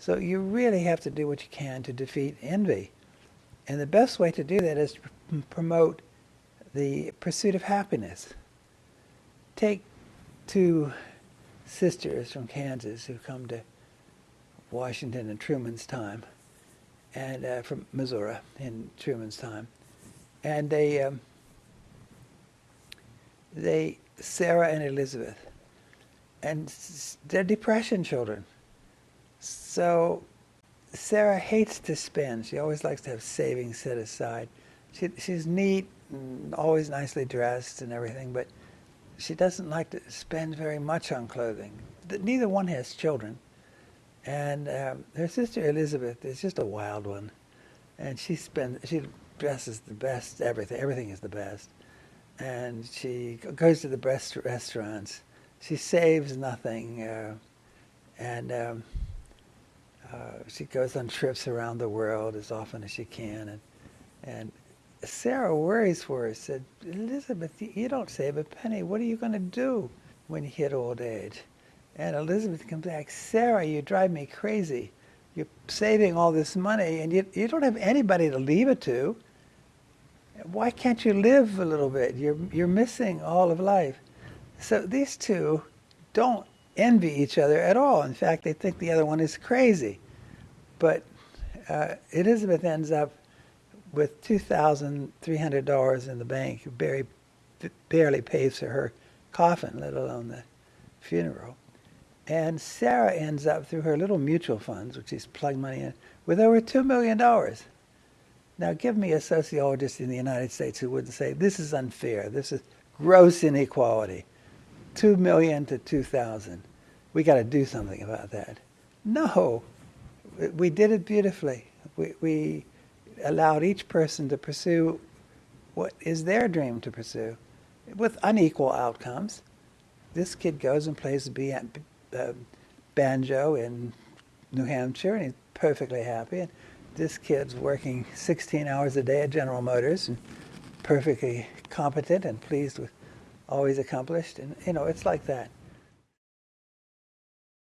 So you really have to do what you can to defeat envy. And the best way to do that is to promote the pursuit of happiness. Take two sisters from Kansas who come to Washington in Truman's time, and from Missouri in Truman's time, and they Sarah and Elizabeth, and they're depression children. So Sarah hates to spend. She always likes to have savings set aside. She's neat and always nicely dressed and everything, but she doesn't like to spend very much on clothing. Neither one has children. And her sister Elizabeth is just a wild one. And she dresses the best, everything is the best. And she goes to the best restaurants. She saves nothing. And she goes on trips around the world as often as she can. And Sarah worries for her, said, Elizabeth, you don't save a penny. What are you going to do when you hit old age? And Elizabeth comes back, Sarah, you drive me crazy. You're saving all this money, and you don't have anybody to leave it to. Why can't you live a little bit? You're missing all of life. So these two don't envy each other at all. In fact, they think the other one is crazy. But Elizabeth ends up with $2,300 in the bank, barely pays for her coffin, let alone the funeral. And Sarah ends up, through her little mutual funds, which she's plugged money in, with over $2 million. Now, give me a sociologist in the United States who wouldn't say, this is unfair, this is gross inequality. 2 million to 2,000. We got to do something about that. No, we did it beautifully. We allowed each person to pursue what is their dream to pursue, with unequal outcomes. This kid goes and plays banjo in New Hampshire, and he's perfectly happy. And this kid's working 16 hours a day at General Motors, and perfectly competent and pleased with all he's accomplished. And, it's like that.